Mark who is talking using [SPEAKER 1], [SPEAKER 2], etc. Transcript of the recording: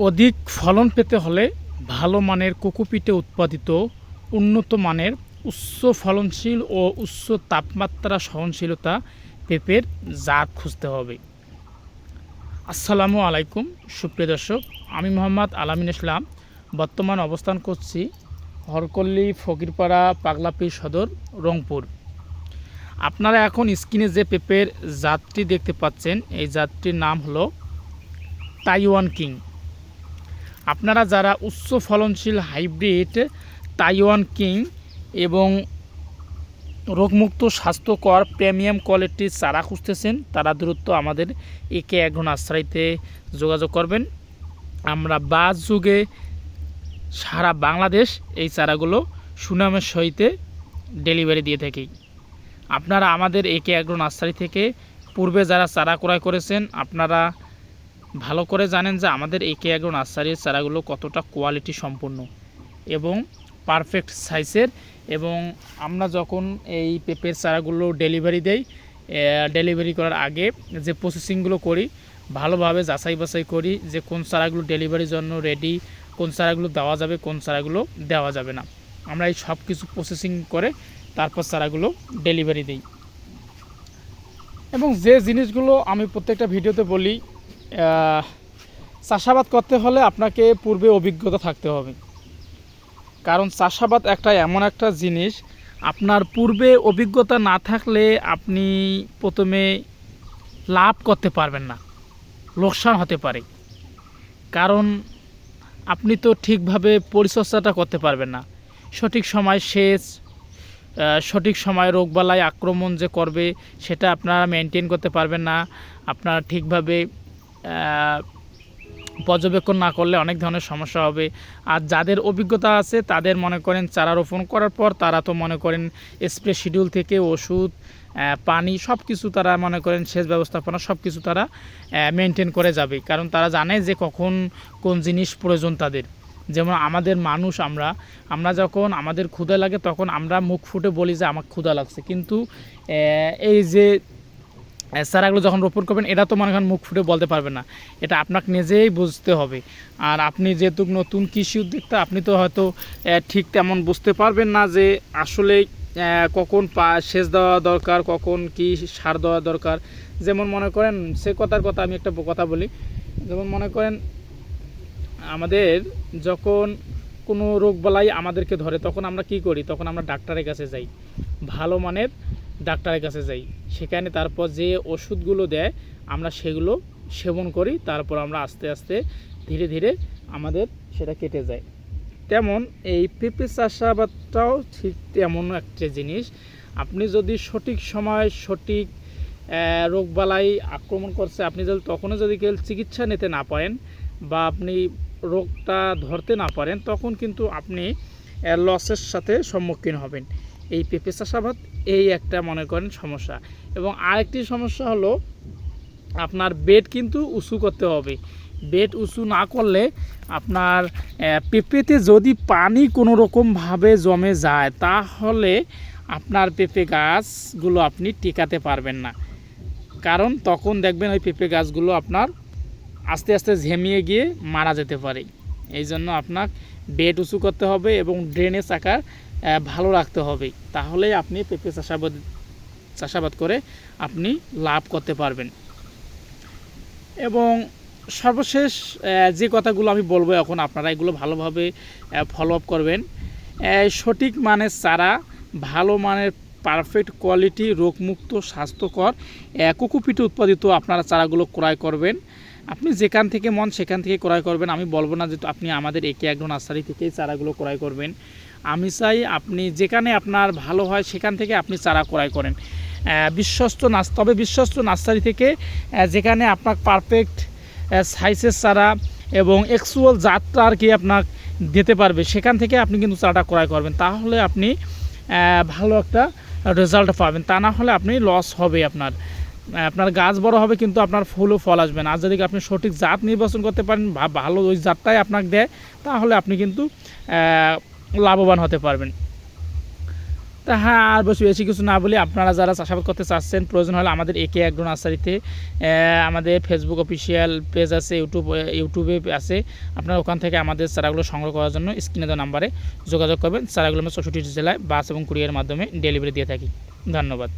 [SPEAKER 1] অধিক ফলন পেতে হলে ভালো মানের কোকোপিটে উৎপাদিত উন্নত মানের উচ্চ ফলনশীল ও উচ্চ তাপমাত্রা সহনশীলতা পেঁপের জাত খুঁজতে হবে। আসসালামু আলাইকুম সুপ্রিয় দর্শক, আমি মোহাম্মদ আলামিন ইসলাম বর্তমান অবস্থান করছি হরকল্লি ফকিরপাড়া পাগলাপীর সদর রংপুর। আপনারা এখন স্ক্রিনে যে পেঁপের জাতটি দেখতে পাচ্ছেন, এই জাতটির নাম হলো তাইওয়ান কিং। আপনারা যারা উচ্চ ফলনশীল হাইব্রিড তাইওয়ান কিং এবং রোগমুক্ত স্বাস্থ্যকর প্রিমিয়াম কোয়ালিটির চারা খুঁজতেছেন, তারা দ্রুত আমাদের একে অ্যাগ্রো নার্সারিতে যোগাযোগ করবেন। আমরা বাস যুগে সারা বাংলাদেশ এই চারাগুলো সুনামের সহিতে ডেলিভারি দিয়ে থাকি। আপনারা আমাদের একে অ্যাগ্রো নার্সারি থেকে পূর্বে যারা চারা ক্রয় করেছেন, আপনারা ভালো করে জানেন যে আমাদের একে অ্যাগ্রো নার্সারির চারাগুলো কতটা কোয়ালিটি সম্পন্ন এবং পারফেক্ট সাইজের। এবং আমরা যখন এই পেঁপের চারাগুলো ডেলিভারি দেই, ডেলিভারি করার আগে যে প্রসেসিংগুলো করি, ভালোভাবে যাচাই বাছাই করি যে কোন চারাগুলো ডেলিভারির জন্য রেডি, কোন চারাগুলো দেওয়া যাবে, কোন চারাগুলো দেওয়া যাবে না। আমরা এই সব কিছু প্রসেসিং করে তারপর চারাগুলো ডেলিভারি দিই। এবং যে জিনিসগুলো আমি প্রত্যেকটা ভিডিওতে বলি, চাষাবাদ করতে হলে আপনাকে পূর্বে অভিজ্ঞতা থাকতে হবে। কারণ চাষাবাদ এমন একটা জিনিস, আপনার পূর্বে অভিজ্ঞতা না থাকলে আপনি প্রথমে লাভ করতে পারবেন না, লোকসান হতে পারে। কারণ আপনি তো ঠিকভাবে পরিচর্যাটা করতে পারবেন না, সঠিক সময় সেচ, সঠিক সময় রোগবালাই আক্রমণ যে করবে সেটা আপনারা মেনটেন করতে পারবেন না। আপনারা ঠিকভাবে পর্যবেক্ষণ না করলে অনেক ধরনের সমস্যা হবে। আর যাদের অভিজ্ঞতা আছে তাদের মনে করেন চারা রোপণ করার পর তারা তো মনে করেন স্প্রে শিডিউল থেকে ওষুধ, পানি সব কিছু তারা মনে করেন সেচ ব্যবস্থাপনা সব কিছু তারা মেনটেন করে যাবে। কারণ তারা জানে যে কখন কোন জিনিস প্রয়োজন তাদের। যেমন আমাদের মানুষ, আমরা যখন আমাদের ক্ষুধা লাগে তখন আমরা মুখ ফুটে বলি যে আমার ক্ষুধা লাগছে, কিন্তু এই যে চারাগুলো যখন রোপণ করবেন এটা তো মনে করেন মুখ ফুটে বলতে পারবেন না, এটা আপনাকে নিজেই বুঝতে হবে। আর আপনি যেহেতু নতুন কৃষি উদ্যোক্তা, আপনি তো হয়তো ঠিক তেমন বুঝতে পারবেন না যে আসলে কখন সেচ দেওয়া দরকার, কখন কি সার দেওয়া দরকার। যেমন মনে করেন সে কথার কথা আমি একটা কথা বলি, যেমন মনে করেন আমাদের যখন কোনো রোগবালাই আমাদেরকে ধরে তখন আমরা কি করি, তখন আমরা ডাক্তারের কাছে যাই, ভালো মানের ডাক্তারের কাছে যাই। সেখানে তারপর যে ওষুধগুলো দেয় আমরা সেগুলো সেবন করি, তারপর আমরা আস্তে আস্তে ধীরে ধীরে আমাদের সেটা কেটে যায়। তেমন এই পেঁপে চাষাবাদটাও ঠিক তেমন একটা জিনিস। আপনি যদি সঠিক সময় সঠিক রোগবালাই আক্রমণ করছে, আপনি যদি তখনও যদি কেউ চিকিৎসা নিতে না পারেন বা আপনি রোগটা ধরতে না পারেন, তখন কিন্তু আপনি লসের সাথে সম্মুখীন হবেন। এই পেঁপে চাষাবাদ এই একটা মনে করেন সমস্যা। এবং আরেকটি সমস্যা হলো আপনার বেড কিন্তু উঁচু করতে হবে। বেড উঁচু না করলে আপনার পেঁপেতে যদি পানি কোনো রকমভাবে জমে যায় তাহলে আপনার পেঁপে গাছগুলো আপনি টিকাতে পারবেন না। কারণ তখন দেখবেন ওই পেঁপে গাছগুলো আপনার আস্তে আস্তে ঝেমিয়ে গিয়ে মারা যেতে পারে। এই জন্য আপনার বেড উঁচু করতে হবে এবং ড্রেনেজ আকার ভালো রাখতে হবে, তাহলেই আপনি পেঁপে চাষাবাদ করে আপনি লাভ করতে পারবেন। এবং সর্বশেষ যে কথাগুলো আমি বলবো এখন, আপনারা এগুলো ভালোভাবে ফলো আপ করবেন। সঠিক মানের চারা, ভালো মানের পারফেক্ট কোয়ালিটি রোগমুক্ত স্বাস্থ্যকর কোকোপিটে উৎপাদিত আপনারা চারাগুলো ক্রয় করবেন। আপনি যেখান থেকে মন সেখান থেকে ক্রয় করবেন। আমি বলবো না যে আপনি আমাদের একে অ্যাগ্রো নার্সারি থেকেই চারাগুলো ক্রয় করবেন। আমি চাই আপনি যেখানে আপনার ভালো হয় সেখান থেকে আপনি চারা ক্রয় করেন। তবে বিশ্বস্ত নার্সারি থেকে যেখানে আপনার পারফেক্ট সাইজের চারা এবং অ্যাকচুয়াল জাতটা আর কি আপনার দিতে পারবে, সেখান থেকে আপনি কিন্তু চারাটা ক্রয় করবেন। তাহলে আপনি ভালো একটা রেজাল্ট পাবেন। তা না হলে আপনি লস হবে। আপনার গাছ বড় হবে কিন্তু আপনার ফুলও ফল আসবে না। আর যদি আপনি সঠিক জাত নির্বাচন করতে পারেন, ভালো ওই জাতটাই আপনাকে দেয়, তাহলে আপনি কিন্তু লাভবান হতে পারবেন। তা হ্যাঁ, আর বেশি কিছু না বলি, আপনারা যারা চাষাবাদ করতে চাচ্ছেন, প্রয়োজন হলে আমাদের একে অ্যাগ্রো নার্সারিতে আমাদের ফেসবুক অফিসিয়াল পেজ আছে, ইউটিউবে আছে, আপনারা ওখান থেকে আমাদের চারাগুলো সংগ্রহ করার জন্য স্ক্রিনে দেওয়া নাম্বারে যোগাযোগ করবেন। চারাগুলো আমরা 64 জেলায় বাস এবং কুরিয়ারের মাধ্যমে ডেলিভারি দিয়ে থাকি। ধন্যবাদ।